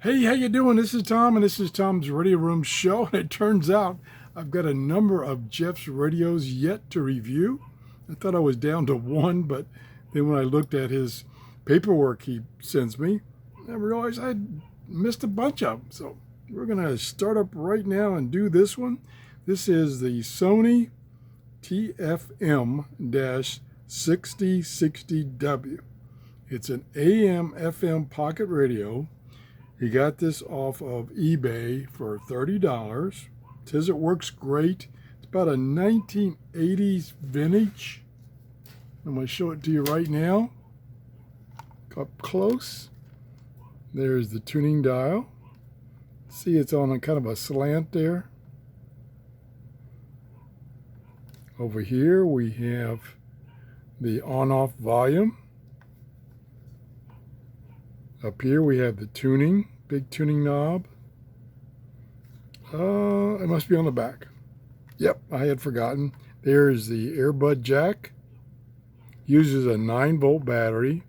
Hey, how you doing? This is Tom, and this is Tom's Radio Room Show. And it turns out I've got a number of Jeff's radios yet to review. I thought I was down to one, but then when I looked at his paperwork he sends me, I realized I'd missed a bunch of them. So we're going to start up right now and do this one. This is the Sony TFM-6060W. It's an AM/FM pocket radio. He got this off of eBay for $30. Says it works great. It's about a 1980s vintage. I'm going to show it to you right now. Up close. There's the tuning dial. See, it's on a kind of a slant there. Over here we have the on-off volume. Up here we have the tuning, big tuning knob. It must be on the back. Yep, I had forgotten. There's the earbud jack. Uses a 9-volt battery.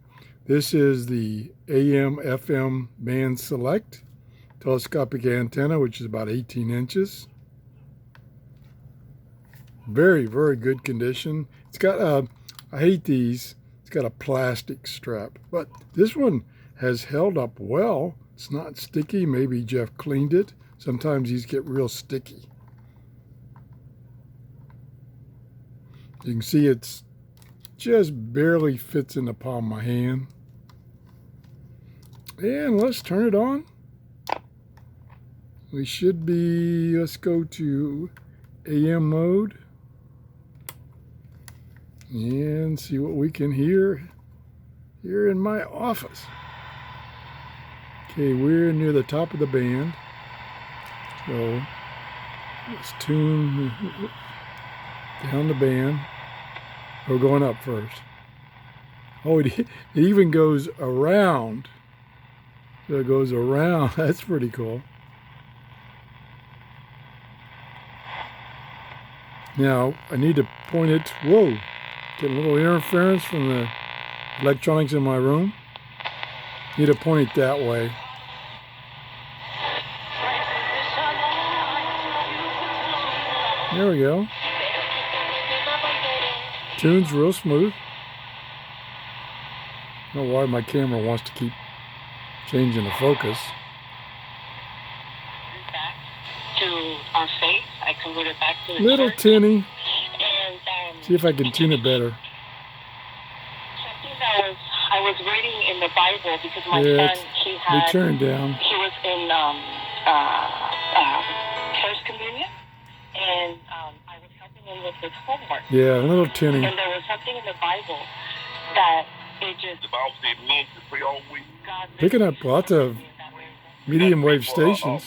This is the AM/FM band select telescopic antenna, which is about 18 inches. Very, very good condition. It's got I hate these. It's got a plastic strap, but this one has held up well. It's not sticky. Maybe Jeff cleaned it. Sometimes these get real sticky. You can see it's just barely fits in the palm of my hand. And let's turn it on. We should be, let's go to AM mode and see what we can hear here in my office. Okay, we're near the top of the band. So let's tune down the band. We're going up first. Oh, it even goes around. So it goes around. That's pretty cool. Now, I need to point it. Whoa, getting a little interference from the electronics in my room. Need to point it that way. There we go. Tune's real smooth. I don't know why my camera wants to keep changing the focus. Back to our face. I convert it back to the Little church. tinny. And See if I can tune it better. something that I was reading in the Bible because my son, we turned down. he was in first communion, and I was helping him with his homework. Yeah, a little tinny. And there was something in the Bible that it just God Picking up lots of medium wave stations.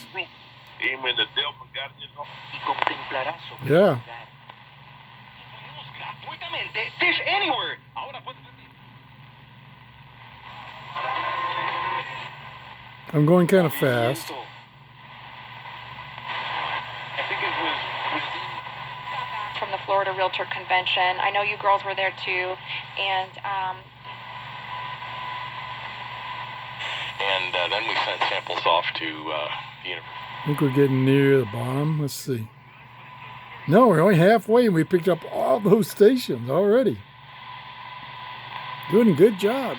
Yeah. Fish anywhere. I'm going kind of fast. From the Florida Realtor Convention. I know you girls were there too, and then we sent samples off to I think we're getting near the bottom. Let's see. No, we're only halfway and we picked up all those stations already. Doing a good job.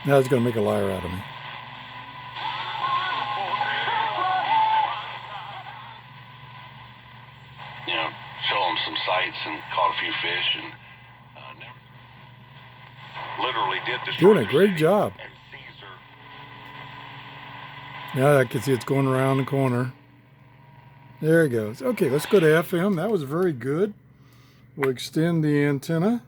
Now it's going to make a liar out of me. show them some sights and caught a few fish and literally did this. Doing a great job. Now I can see it's going around the corner. There it goes. Okay, let's go to FM. That was very good. We'll extend the antenna.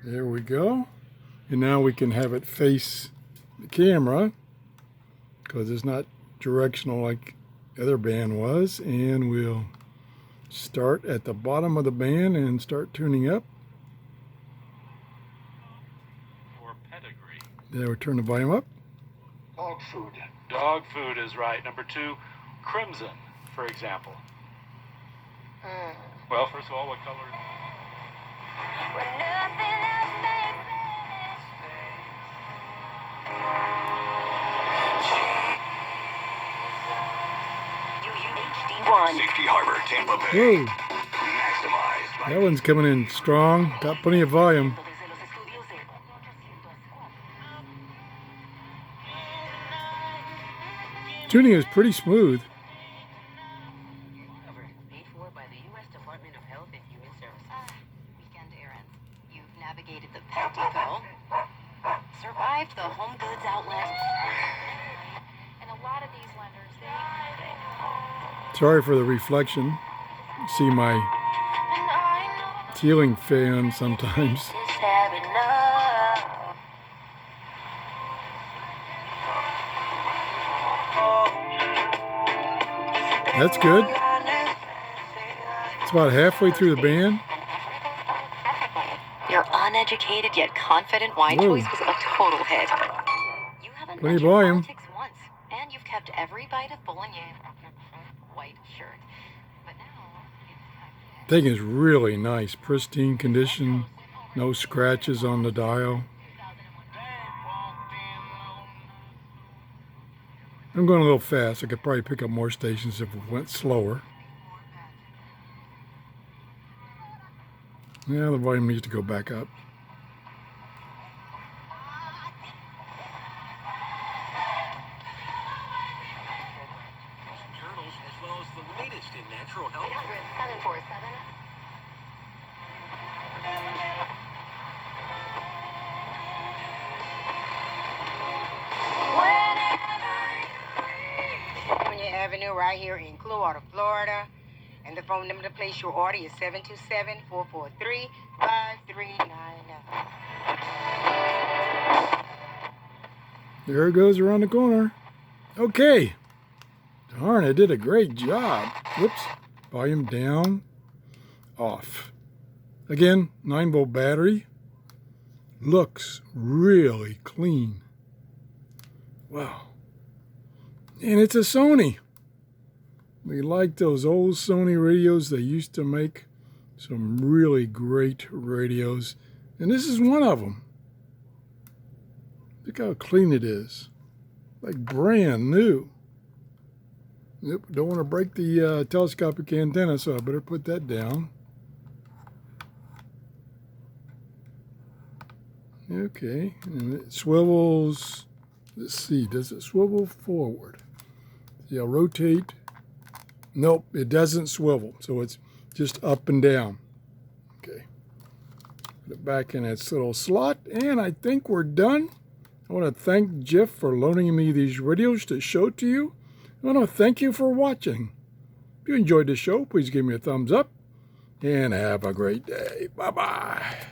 There we go. And now we can have it face the camera because it's not directional like the other band was. And we'll start at the bottom of the band and start tuning up. For pedigree. There, we turn the volume up. Dog food. Dog food is right. Number 2, crimson, for example. Well, first of all, what color? Safety Harbor, Tampa Bay. Whoa, Maximized by that one's coming in strong. Got plenty of volume. Tuning is pretty smooth. Paid for by the U.S. Department of Health and Human Services. Weekend errands. You've navigated the pet depot, survived the home goods outlet. And a lot of these lenders, they Sorry for the reflection. See my ceiling fan sometimes. That's good. It's about halfway through the band. Your uneducated yet confident wine Whoa. choice was a total hit. You haven't Plenty of mentioned volume. politics once, and you've kept every bite of bolognese white shirt. But now it's time. Thing is really nice, pristine condition, no scratches on the dial. I'm going a little fast. I could probably pick up more stations if it went slower. Yeah, the volume needs to go back up. Journals as well as the latest in natural health. 747. California Avenue right here in Clearwater, Florida. And the phone number to place your order is 727-443-5399. There it goes around the corner. Okay. Darn, I did a great job. Whoops. Volume down, off. Again, 9-volt battery. Looks really clean. Wow. And it's a Sony. We like those old Sony radios. They used to make some really great radios. And this is one of them. Look how clean it is. Like brand new. Yep, don't want to break the telescopic antenna, so I better put that down. Okay, and it swivels. Let's see, does it swivel forward? Yeah, rotate. Nope, it doesn't swivel, so it's just up and down. Okay, put it back in its little slot, and I think we're done. I want to thank Jeff for loaning me these radios to show to you. I want to thank you for watching. If you enjoyed the show, please give me a thumbs up, and have a great day. Bye-bye.